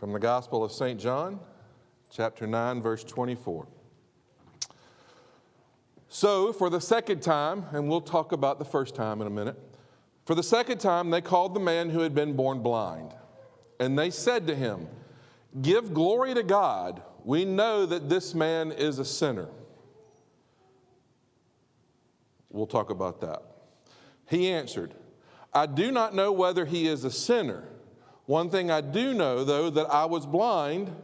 From the Gospel of St. John, chapter 9, verse 24. So, for the second time, and we'll talk about the first time in a minute, for the second time they called the man who had been born blind. And they said to him, "Give glory to God. We know that this man is a sinner." We'll talk about that. He answered, "I do not know whether he is a sinner. One thing I do know, though, that I was blind,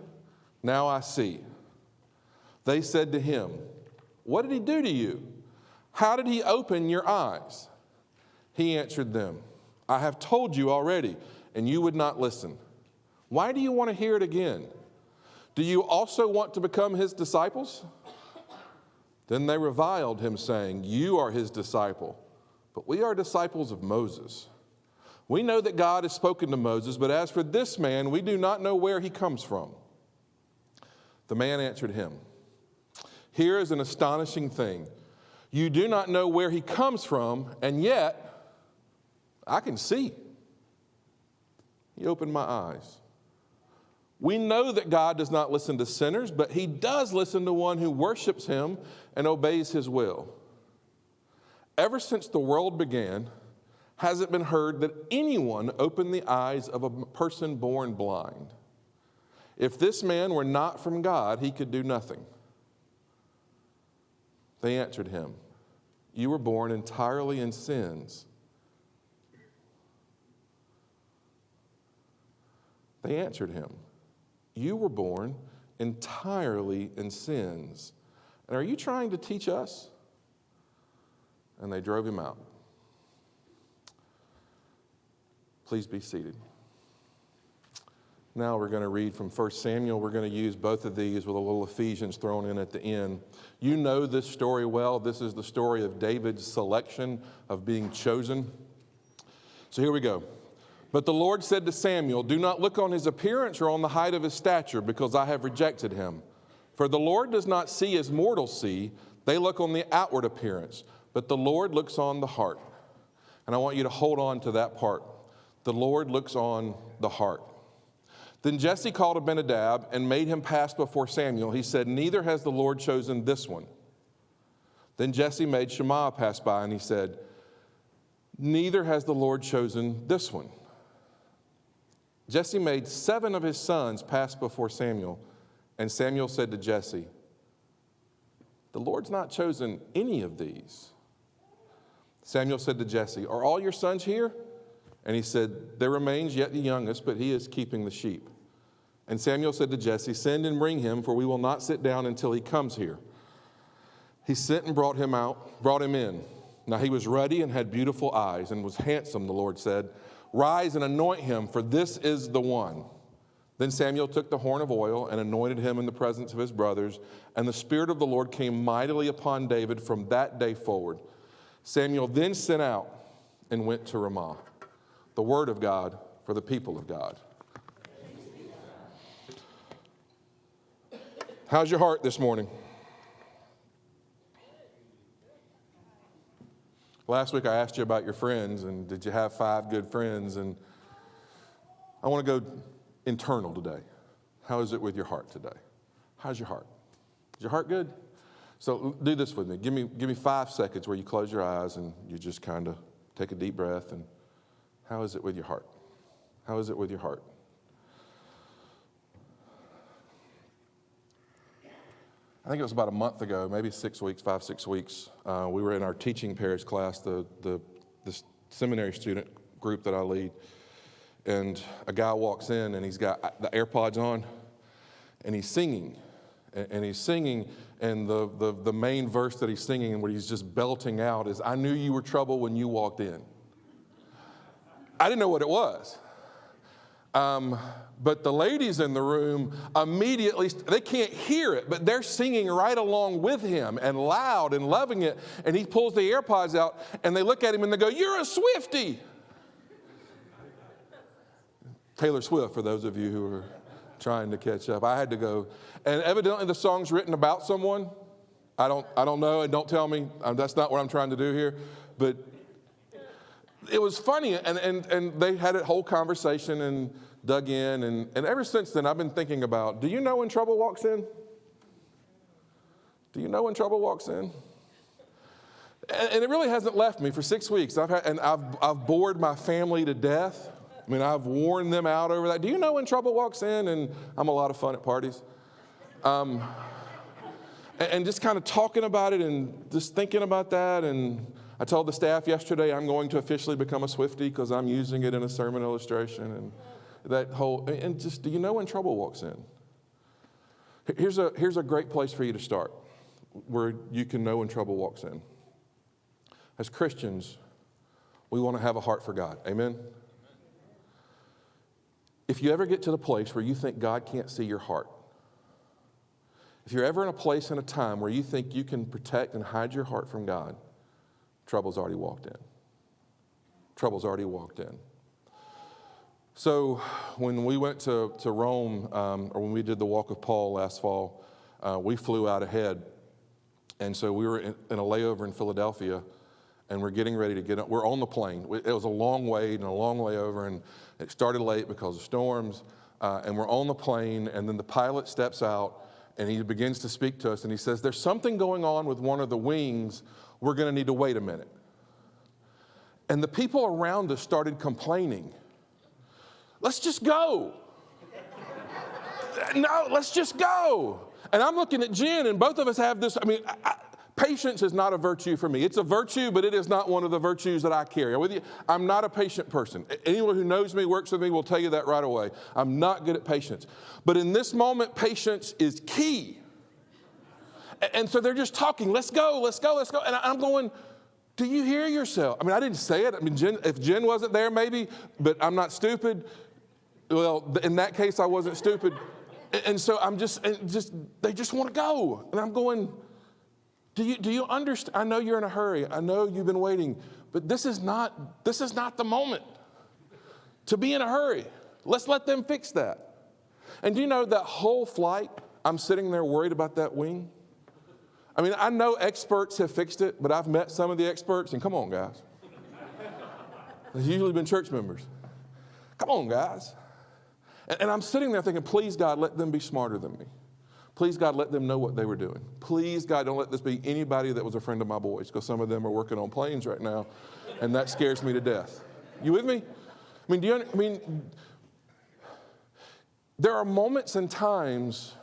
now I see." They said to him, "What did he do to you? How did he open your eyes?" He answered them, "I have told you already, and you would not listen. Why do you want to hear it again? Do you also want to become his disciples?" Then they reviled him, saying, "You are his disciple, but we are disciples of Moses. We know that God has spoken to Moses, but as for this man, we do not know where he comes from." The man answered him, "Here is an astonishing thing. You do not know where he comes from, and yet I can see." He opened my eyes. We know that God does not listen to sinners, but he does listen to one who worships him and obeys his will. Ever since the world began, has it been heard that anyone opened the eyes of a person born blind? If this man were not from God, he could do nothing. They answered him, "You were born entirely in sins." They answered him, "You were born entirely in sins. And are you trying to teach us?" And they drove him out. Please be seated. Now we're going to read from 1 Samuel. We're going to use both of these with a little Ephesians thrown in at the end. You know this story well. This is the story of David's selection, of being chosen. So here we go. "But the Lord said to Samuel, 'Do not look on his appearance or on the height of his stature, because I have rejected him. For the Lord does not see as mortals see. They look on the outward appearance, but the Lord looks on the heart.'" And I want you to hold on to that part. The Lord looks on the heart. Then Jesse called Abinadab and made him pass before Samuel. He said, "Neither has the Lord chosen this one." Then Jesse made Shammah pass by, and he said, "Neither has the Lord chosen this one." Jesse made 7 of his sons pass before Samuel, and Samuel said to Jesse, "The Lord's not chosen any of these." Samuel said to Jesse, "Are all your sons here?" And he said, "There remains yet the youngest, but he is keeping the sheep." And Samuel said to Jesse, "Send and bring him, for we will not sit down until he comes here." He sent and brought him in. Now he was ruddy and had beautiful eyes and was handsome, the Lord said. "Rise and anoint him, for this is the one." Then Samuel took the horn of oil and anointed him in the presence of his brothers, and the Spirit of the Lord came mightily upon David from that day forward. Samuel then sent out and went to Ramah. The word of God for the people of God. How's your heart this morning? Last week I asked you about your friends, and did you have 5 good friends? And I want to go internal today. How is it with your heart today? How's your heart? Is your heart good? So do this with me. Give me 5 seconds where you close your eyes and you just kind of take a deep breath. And how is it with your heart? How is it with your heart? I think it was about a month ago, maybe 6 weeks, 5-6 weeks. We were in our teaching parish class, the seminary student group that I lead. And a guy walks in and he's got the AirPods on and he's singing. And he's singing, and the main verse that he's singing and what he's just belting out is, "I knew you were trouble when you walked in." I didn't know what it was. But the ladies in the room immediately, they can't hear it, but they're singing right along with him and loud and loving it. And he pulls the AirPods out and they look at him and they go, "You're a Swiftie." Taylor Swift, for those of you who are trying to catch up. I had to go. And evidently the song's written about someone. I don't know, and don't tell me. That's not what I'm trying to do here. But it was funny, and they had a whole conversation, and dug in. And ever since then, I've been thinking about, do you know when trouble walks in? Do you know when trouble walks in? And it really hasn't left me for 6 weeks. I've bored my family to death. I mean, I've worn them out over that. Do you know when trouble walks in? And I'm a lot of fun at parties. And just kind of talking about it and just thinking about that. And I told the staff yesterday I'm going to officially become a Swiftie because I'm using it in a sermon illustration. And that whole, and just, do you know when trouble walks in? Here's a great place for you to start where you can know when trouble walks in. As Christians, we want to have a heart for God. Amen? If you ever get to the place where you think God can't see your heart, if you're ever in a place and a time where you think you can protect and hide your heart from God, trouble's already walked in. Trouble's already walked in. So when we went to Rome, or when we did the Walk of Paul last fall, we flew out ahead. And so we were in a layover in Philadelphia, and we're getting ready to get up. We're on the plane. It was a long wait and a long layover, and it started late because of storms. And we're on the plane, and then the pilot steps out, and he begins to speak to us, and he says, there's something going on with one of the wings. We're going to need to wait a minute. And the people around us started complaining. Let's just go. No, let's just go. And I'm looking at Jen, and both of us have this, patience is not a virtue for me. It's a virtue, but it is not one of the virtues that I carry. I'm with you? I'm not a patient person. Anyone who knows me, works with me, will tell you that right away. I'm not good at patience. But in this moment, patience is key. And so they're just talking, let's go, let's go, let's go. And I'm going, do you hear yourself? I didn't say it. If Jen wasn't there, maybe, but I'm not stupid. Well, in that case, I wasn't stupid. And so they just want to go. And I'm going, do you understand? I know you're in a hurry. I know you've been waiting, but this is not the moment to be in a hurry. Let's let them fix that. And do you know that whole flight, I'm sitting there worried about that wing? I know experts have fixed it, but I've met some of the experts, and come on, guys. It's usually been church members. Come on, guys. And I'm sitting there thinking, please, God, let them be smarter than me. Please, God, let them know what they were doing. Please, God, don't let this be anybody that was a friend of my boys, because some of them are working on planes right now, and that scares me to death. You with me? There are moments and times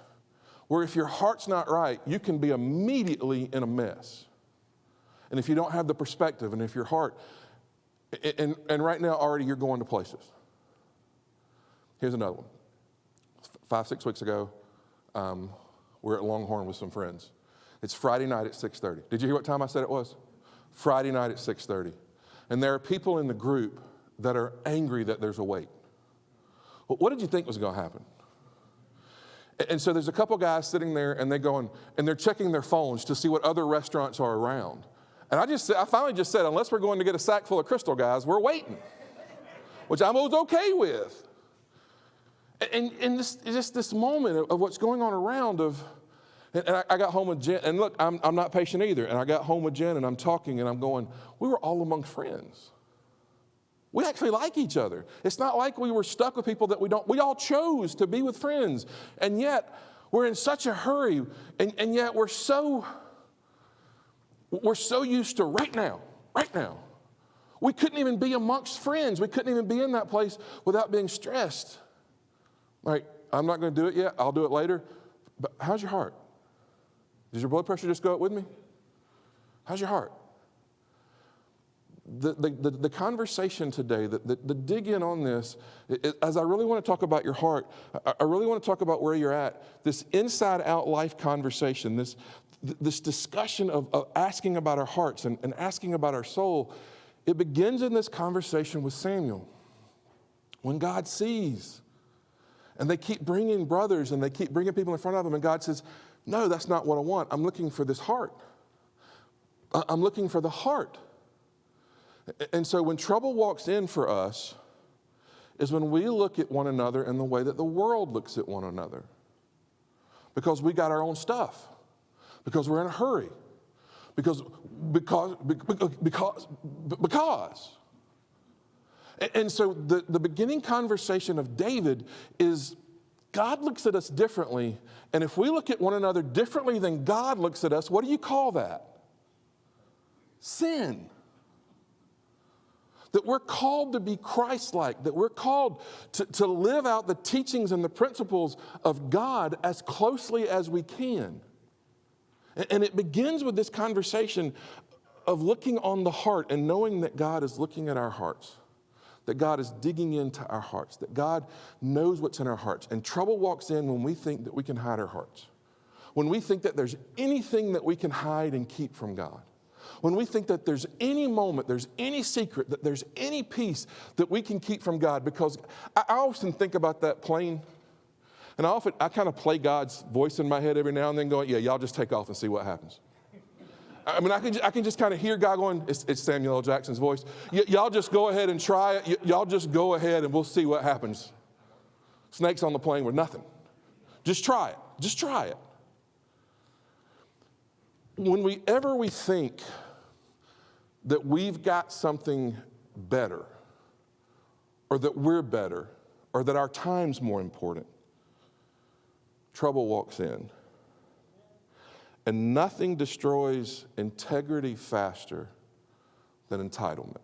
where if your heart's not right, you can be immediately in a mess. And if you don't have the perspective, and if your heart, and right now already you're going to places. Here's another one. 5-6 weeks ago, we're at Longhorn with some friends. It's Friday night at 6:30. Did you hear what time I said it was? Friday night at 6:30. And there are people in the group that are angry that there's a wait. Well, what did you think was going to happen? And so there's a couple guys sitting there, and they're checking their phones to see what other restaurants are around. And I finally just said, unless we're going to get a sack full of Crystal, guys, we're waiting, which I was okay with. And just this moment of what's going on around and I got home with Jen, and look, I'm not patient either. And I got home with Jen, and I'm talking, and I'm going, we were all among friends. We actually like each other. It's not like we were stuck with people that we all chose to be with friends. And yet, we're in such a hurry, and yet we're so used to right now. We couldn't even be amongst friends. We couldn't even be in that place without being stressed. Like, I'm not going to do it yet. I'll do it later. But how's your heart? Does your blood pressure just go up with me? How's your heart? The conversation today, the dig in on this, as I really want to talk about your heart, I really want to talk about where you're at. This inside-out life conversation, this discussion of asking about our hearts and asking about our soul, it begins in this conversation with Samuel. When God sees, and they keep bringing brothers, and they keep bringing people in front of him, and God says, no, that's not what I want. I'm looking for this heart. I'm looking for the heart. And so when trouble walks in for us is when we look at one another in the way that the world looks at one another. Because we got our own stuff. Because we're in a hurry. Because. And so the beginning conversation of David is God looks at us differently. And if we look at one another differently than God looks at us, what do you call that? Sin. That we're called to be Christ-like, that we're called to live out the teachings and the principles of God as closely as we can. And it begins with this conversation of looking on the heart and knowing that God is looking at our hearts, that God is digging into our hearts, that God knows what's in our hearts. And trouble walks in when we think that we can hide our hearts, when we think that there's anything that we can hide and keep from God. When we think that there's any moment, there's any secret, that there's any piece that we can keep from God, because I often think about that plane, and I kind of play God's voice in my head every now and then going, yeah, y'all just take off and see what happens. I mean, I can just kind of hear God going, it's Samuel L. Jackson's voice. Y'all just go ahead and try it. Y'all just go ahead and we'll see what happens. Snakes on the plane were nothing. Just try it. Just try it. Whenever we think that we've got something better, or that we're better, or that our time's more important, trouble walks in. And nothing destroys integrity faster than entitlement.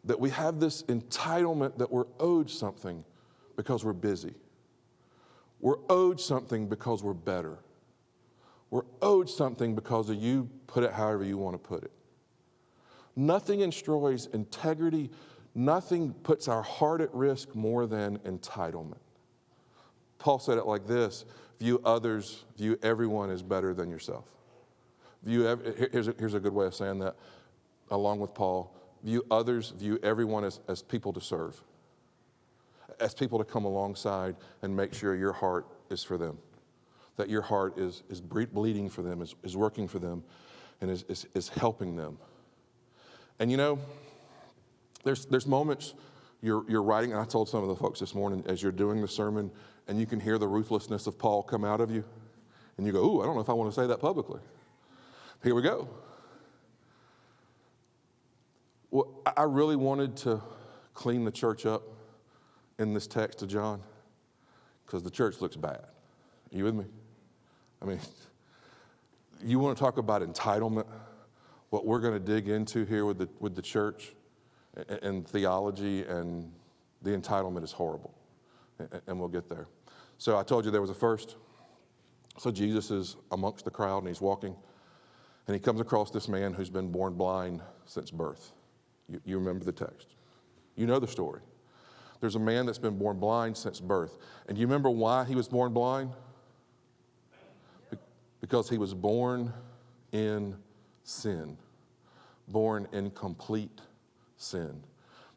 That we have this entitlement that we're owed something because we're busy. We're owed something because we're better. We're owed something because of you put it however you want to put it. Nothing destroys integrity. Nothing puts our heart at risk more than entitlement. Paul said it like this: view others, view everyone as better than yourself. Here's a good way of saying that, along with Paul. View others, view everyone as people to serve, as people to come alongside and make sure your heart is for them, that your heart is bleeding for them, is working for them, and is helping them. And you know, there's moments you're writing, and I told some of the folks this morning, as you're doing the sermon, and you can hear the ruthlessness of Paul come out of you, and you go, ooh, I don't know if I want to say that publicly. Here we go. Well, I really wanted to clean the church up in this text of John, because the church looks bad. Are you with me? I mean, you want to talk about entitlement? What we're going to dig into here with the church and theology, and the entitlement is horrible. And we'll get there. So I told you there was a first. So Jesus is amongst the crowd, and he's walking, and he comes across this man who's been born blind since birth. You remember the text. You know the story. There's a man that's been born blind since birth. And you remember why he was born blind? Because he was born in sin, born in complete sin.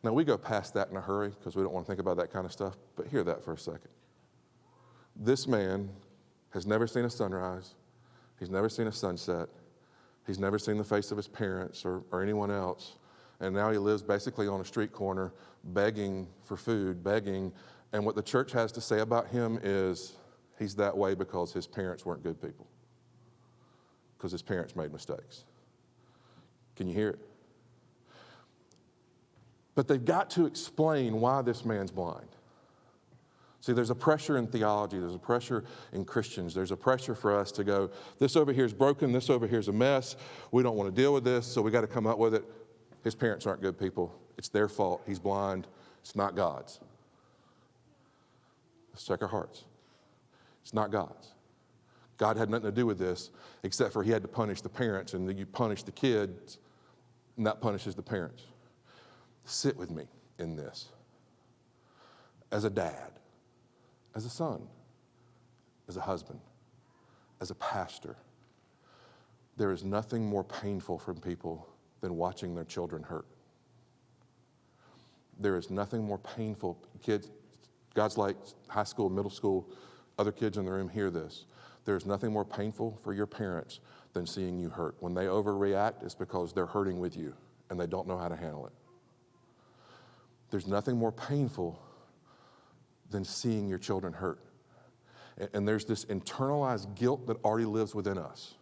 Now, we go past that in a hurry because we don't want to think about that kind of stuff, but hear that for a second. This man has never seen a sunrise. He's never seen a sunset. He's never seen the face of his parents or anyone else. And now he lives basically on a street corner, begging for food, begging. And what the church has to say about him is he's that way because his parents weren't good people, because his parents made mistakes. Can you hear it? But they've got to explain why this man's blind. See, there's a pressure in theology. There's a pressure in Christians. There's a pressure for us to go, this over here is broken. This over here is a mess. We don't want to deal with this, so we got to come up with it. His parents aren't good people. It's their fault. He's blind. It's not God's. Let's check our hearts. It's not God's. God had nothing to do with this except for he had to punish the parents, and then you punish the kids, and that punishes the parents. Sit with me in this. As a dad, as a son, as a husband, as a pastor, there is nothing more painful for people than watching their children hurt. There is nothing more painful. Kids, God's like high school, middle school, other kids in the room hear this. There's nothing more painful for your parents than seeing you hurt. When they overreact, it's because they're hurting with you and they don't know how to handle it. There's nothing more painful than seeing your children hurt. And there's this internalized guilt that already lives within us,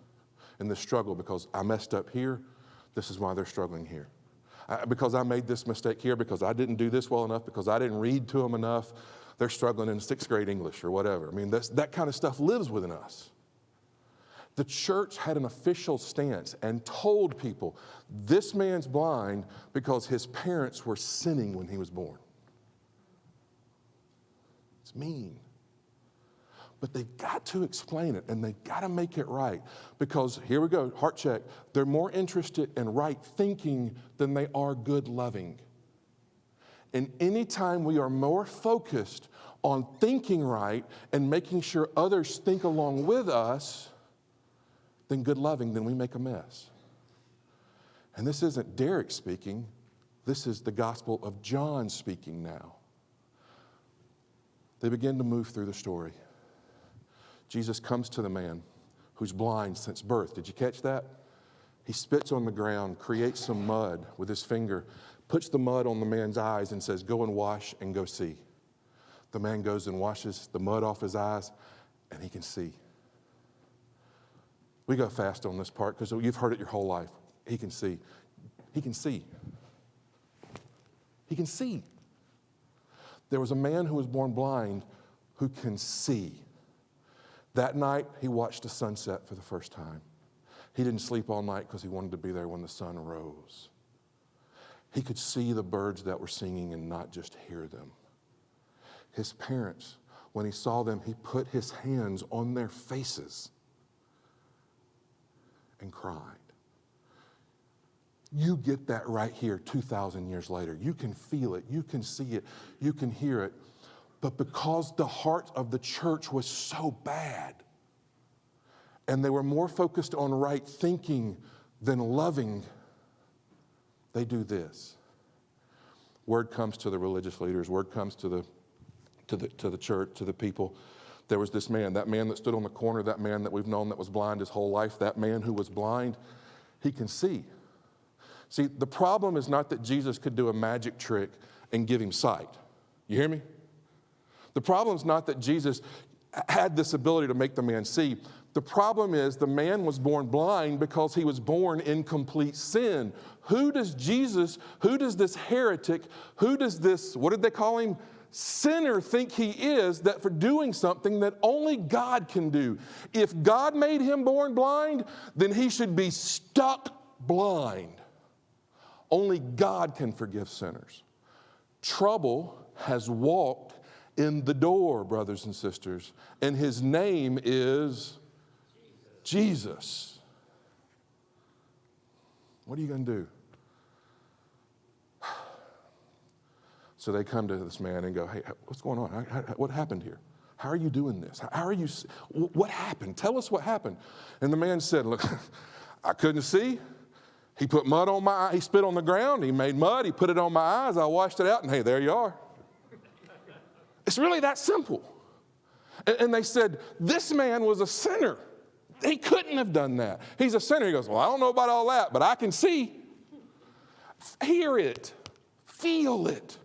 and this struggle because I messed up here. This is why they're struggling here. Because I made this mistake here, because I didn't do this well enough, because I didn't read to them enough, they're struggling in 6th grade English or whatever. I mean, that kind of stuff lives within us. The church had an official stance and told people, this man's blind because his parents were sinning when he was born. It's mean. But they've got to explain it, and they've got to make it right. Because, here we go, heart check, they're more interested in right thinking than they are good loving. And anytime we are more focused on thinking right and making sure others think along with us than good loving, then we make a mess. And this isn't Derek speaking. This is the Gospel of John speaking now. They begin to move through the story. Jesus comes to the man who's blind since birth. Did you catch that? He spits on the ground, creates some mud with his finger, puts the mud on the man's eyes and says, go and wash and go see. The man goes and washes the mud off his eyes, and he can see. We go fast on this part because you've heard it your whole life. He can see. He can see. He can see. There was a man who was born blind who can see. That night, he watched the sunset for the first time. He didn't sleep all night because he wanted to be there when the sun rose. He could see the birds that were singing and not just hear them. His parents, when he saw them, he put his hands on their faces and cried. You get that right here 2,000 years later. You can feel it. You can see it. You can hear it. But because the heart of the church was so bad, and they were more focused on right thinking than loving, they do this. Word comes to the religious leaders. Word comes to the church, to the people. There was this man, that man that stood on the corner, that man that we've known that was blind his whole life, that man who was blind, he can see. See, the problem is not that Jesus could do a magic trick and give him sight. You hear me? The problem is not that Jesus had this ability to make the man see. The problem is the man was born blind because he was born in complete sin. Who does this heretic, who does this, what did they call him? Sinner think he is, that for doing something that only God can do. If God made him born blind, then he should be stuck blind. Only God can forgive sinners. Trouble has walked in the door, brothers and sisters, and his name is Jesus. What are you going to do? So they come to this man and go, hey, what's going on? What happened here? How are you doing this? What happened? Tell us what happened. And the man said, look, I couldn't see. He put mud on my eye. He spit on the ground. He made mud. He put it on my eyes. I washed it out, and hey, there you are. It's really that simple. And they said, this man was a sinner. He couldn't have done that. He's a sinner. He goes, well, I don't know about all that, but I can see. Hear it. Feel it.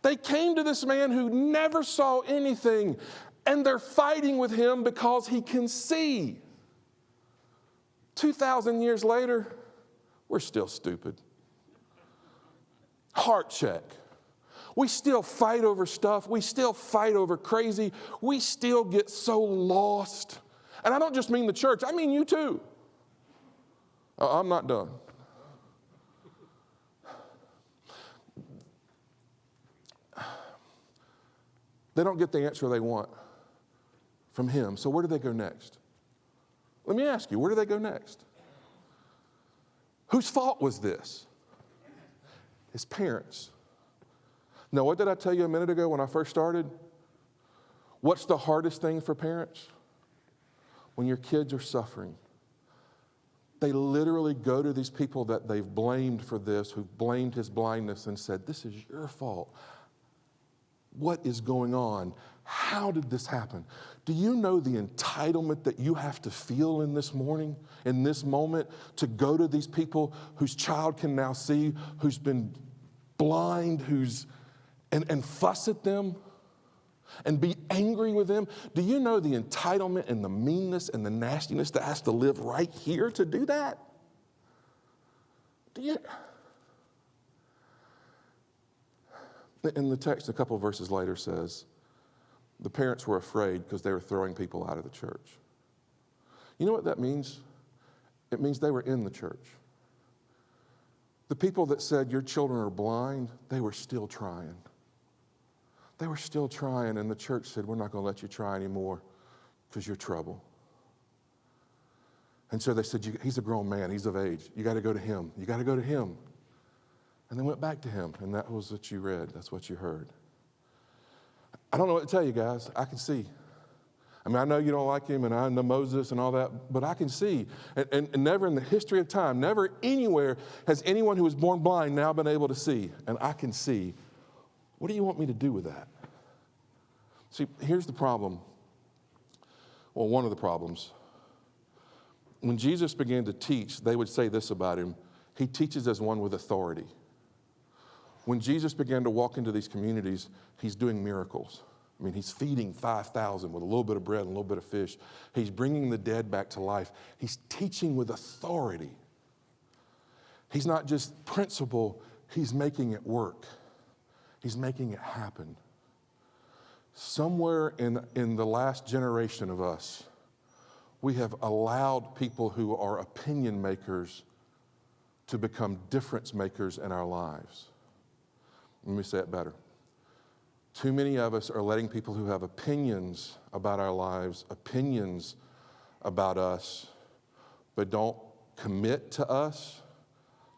They came to this man who never saw anything, and they're fighting with him because he can see. 2,000 years later, we're still stupid. Heart check. We still fight over stuff. We still fight over crazy. We still get so lost. And I don't just mean the church. I mean you too. I'm not done. They don't get the answer they want from him. So where do they go next? Let me ask you, where do they go next? Whose fault was this? His parents. Now, what did I tell you a minute ago when I first started? What's the hardest thing for parents? When your kids are suffering. They literally go to these people that they've blamed for this, who blamed his blindness and said, this is your fault. What is going on? How did this happen? Do you know the entitlement that you have to feel in this morning, in this moment, to go to these people whose child can now see, who's been blind, and fuss at them and be angry with them? Do you know the entitlement and the meanness and the nastiness that has to live right here to do that? In the text, a couple of verses later says, the parents were afraid because they were throwing people out of the church. You know what that means? It means they were in the church. The people that said your children are blind, they were still trying. They were still trying, and the church said, we're not going to let you try anymore because you're trouble. And so they said, he's a grown man, he's of age. You got to go to him. You got to go to him. And they went back to him, and that was what you read. That's what you heard. I don't know what to tell you guys. I can see. I mean, I know you don't like him, and I know Moses and all that, but I can see. And never in the history of time, never anywhere has anyone who was born blind now been able to see. And I can see. What do you want me to do with that? See, here's the problem. Well, one of the problems. When Jesus began to teach, they would say this about him: he teaches as one with authority. When Jesus began to walk into these communities, he's doing miracles. I mean, he's feeding 5,000 with a little bit of bread and a little bit of fish. He's bringing the dead back to life. He's teaching with authority. He's not just principle, he's making it work. He's making it happen. Somewhere in the last generation of us, we have allowed people who are opinion makers to become difference makers in our lives. Let me say it better. Too many of us are letting people who have opinions about our lives, opinions about us, but don't commit to us,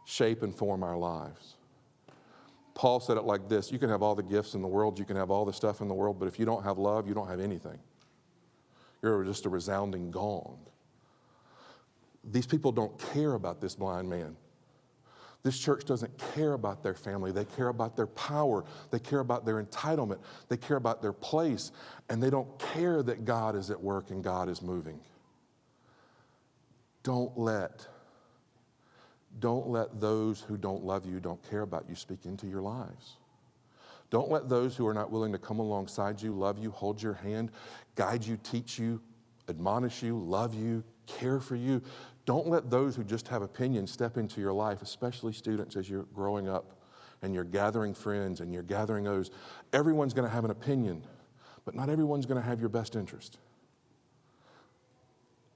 shape and form our lives. Paul said it like this: you can have all the gifts in the world, you can have all the stuff in the world, but if you don't have love, you don't have anything. You're just a resounding gong. These people don't care about this blind man. This church doesn't care about their family. They care about their power. They care about their entitlement. They care about their place. And they don't care that God is at work and God is moving. Don't let those who don't love you, don't care about you, speak into your lives. Don't let those who are not willing to come alongside you, love you, hold your hand, guide you, teach you, admonish you, love you, care for you. Don't let those who just have opinions step into your life, especially students as you're growing up and you're gathering friends and you're gathering those. Everyone's going to have an opinion, but not everyone's going to have your best interest.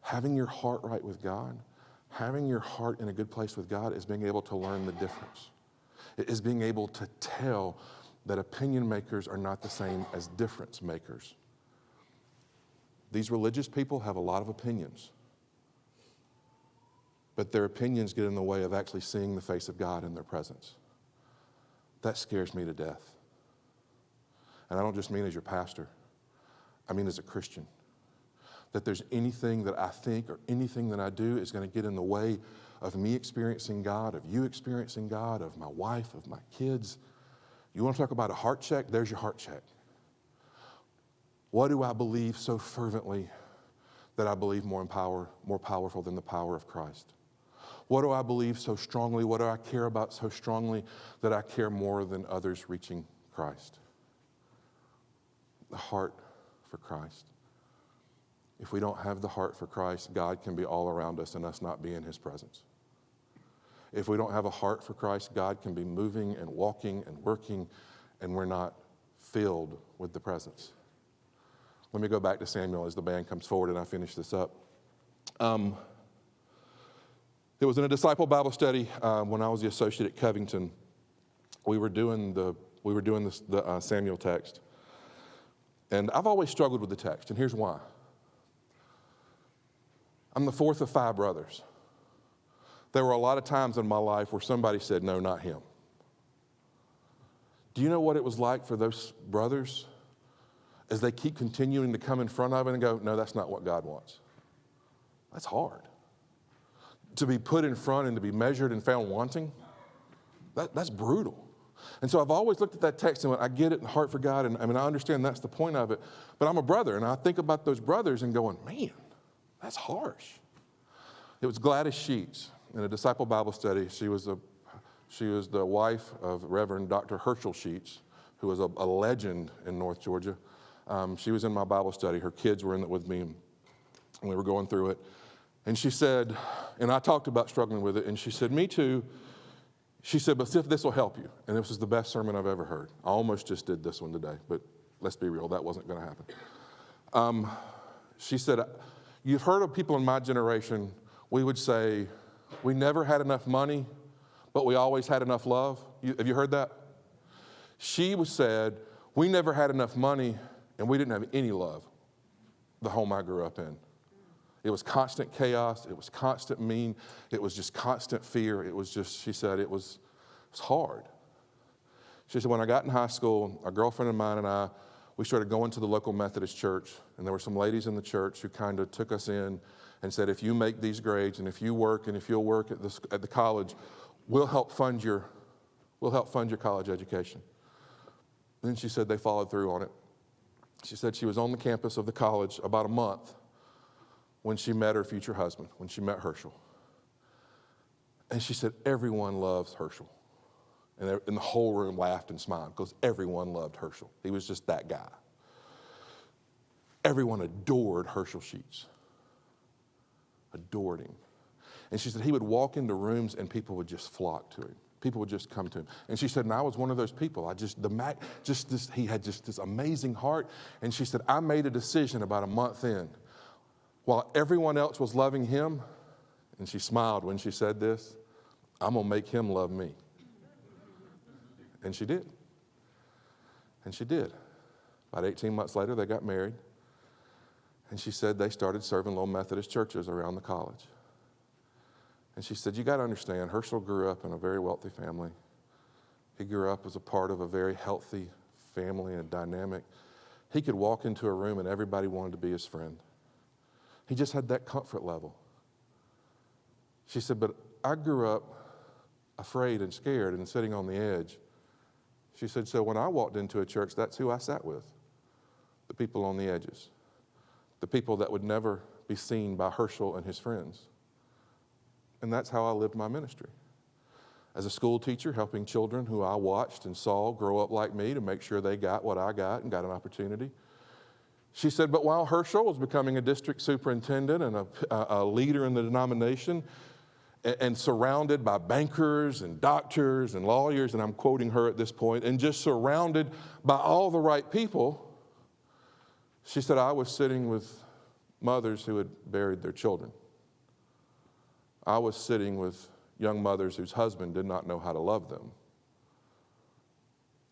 Having your heart right with God, having your heart in a good place with God is being able to learn the difference. It is being able to tell that opinion makers are not the same as difference makers. These religious people have a lot of opinions, but their opinions get in the way of actually seeing the face of God in their presence. That scares me to death. And I don't just mean as your pastor, I mean as a Christian. That there's anything that I think or anything that I do is going to get in the way of me experiencing God, of you experiencing God, of my wife, of my kids. You want to talk about a heart check? There's your heart check. What do I believe so fervently that I believe more powerful than the power of Christ? What do I believe so strongly? What do I care about so strongly that I care more than others reaching Christ? The heart for Christ. If we don't have the heart for Christ, God can be all around us and us not be in his presence. If we don't have a heart for Christ, God can be moving and walking and working, and we're not filled with the presence. Let me go back to Samuel as the band comes forward and I finish this up. It was in a disciple Bible study when I was the associate at Covington. We were doing the Samuel text, and I've always struggled with the text, and here's why. I'm the fourth of 5 brothers. There were a lot of times in my life where somebody said, no, not him. Do you know what it was like for those brothers as they keep continuing to come in front of it and go, no, that's not what God wants? That's hard. To be put in front and to be measured and found wanting, that's brutal. And so I've always looked at that text and went, I get it, the heart for God, and I understand that's the point of it, but I'm a brother, and I think about those brothers and going, man, that's harsh. It was Gladys Sheets in a disciple Bible study. She was the wife of Reverend Dr. Herschel Sheets, who was a legend in North Georgia. She was in my Bible study. Her kids were in it with me, and we were going through it. And she said, and I talked about struggling with it, and she said, me too. She said, but see if this will help you. And this was the best sermon I've ever heard. I almost just did this one today, but let's be real, that wasn't going to happen. She said, you've heard of people in my generation, we would say, we never had enough money, but we always had enough love. Have you heard that? She said, we never had enough money, and we didn't have any love, the home I grew up in. It was constant chaos. It was constant mean. It was just constant fear. It was just, she said, it was hard. She said, when I got in high school, a girlfriend of mine and I, we started going to the local Methodist church, and there were some ladies in the church who kind of took us in and said, if you make these grades and if you work and if you'll work at the college, we'll help fund your college education. And then she said they followed through on it. She said she was on the campus of the college about a month when she met her future husband, when she met Herschel. And she said, everyone loves Herschel. And the whole room laughed and smiled because everyone loved Herschel. He was just that guy. Everyone adored Herschel Sheets. Adored him. And she said he would walk into rooms and people would just flock to him. People would just come to him. And she said, and I was one of those people. He had just this amazing heart. And she said, I made a decision about a month in. While everyone else was loving him, and she smiled when she said this, I'm going to make him love me. And she did. And she did. About 18 months later, they got married. And she said they started serving little Methodist churches around the college. And she said, you got to understand, Herschel grew up in a very wealthy family. He grew up as a part of a very healthy family and dynamic. He could walk into a room and everybody wanted to be his friend. He just had that comfort level. She said, but I grew up afraid and scared and sitting on the edge. She said, so when I walked into a church, that's who I sat with. The people on the edges. The people that would never be seen by Herschel and his friends. And that's how I lived my ministry. As a school teacher, helping children who I watched and saw grow up like me to make sure they got what I got and got an opportunity. She said, but while Herschel was becoming a district superintendent and a leader in the denomination and surrounded by bankers and doctors and lawyers, and I'm quoting her at this point, and just surrounded by all the right people, she said, I was sitting with mothers who had buried their children. I was sitting with young mothers whose husband did not know how to love them,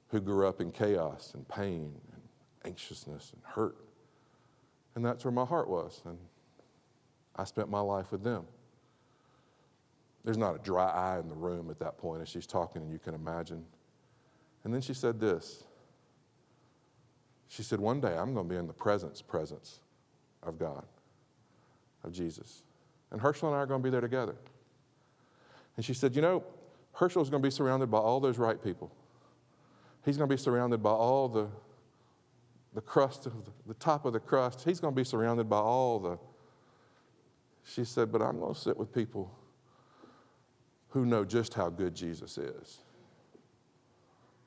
who grew up in chaos and pain and anxiousness and hurt. And that's where my heart was, and I spent my life with them. There's not a dry eye in the room at that point as she's talking, and you can imagine. And then she said this. She said, one day I'm going to be in the presence of God, of Jesus. And Herschel and I are going to be there together. And she said, Herschel's going to be surrounded by all those right people. He's going to be surrounded by all the crust, the top of the crust. He's going to be surrounded by she said, but I'm going to sit with people who know just how good Jesus is,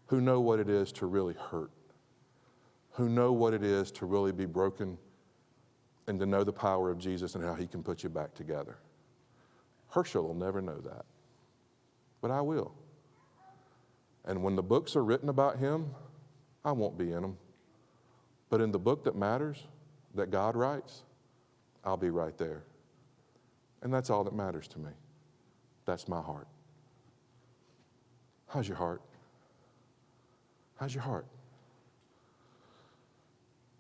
who know what it is to really hurt, who know what it is to really be broken and to know the power of Jesus and how he can put you back together. Herschel will never know that, but I will. And when the books are written about him, I won't be in them. But in the book that matters, that God writes, I'll be right there. And that's all that matters to me. That's my heart. How's your heart? How's your heart?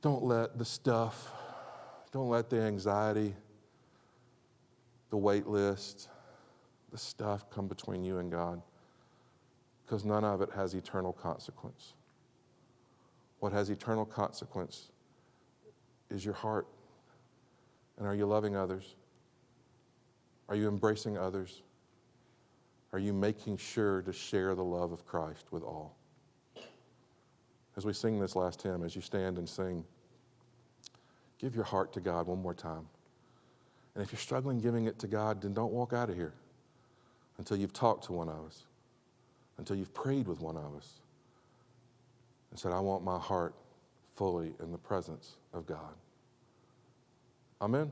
Don't let the stuff, don't let the anxiety, the wait list, the stuff come between you and God, because none of it has eternal consequence. What has eternal consequence is your heart. And are you loving others? Are you embracing others? Are you making sure to share the love of Christ with all? As we sing this last hymn, as you stand and sing, give your heart to God one more time. And if you're struggling giving it to God, then don't walk out of here until you've talked to one of us, until you've prayed with one of us and said, I want my heart fully in the presence of God. Amen.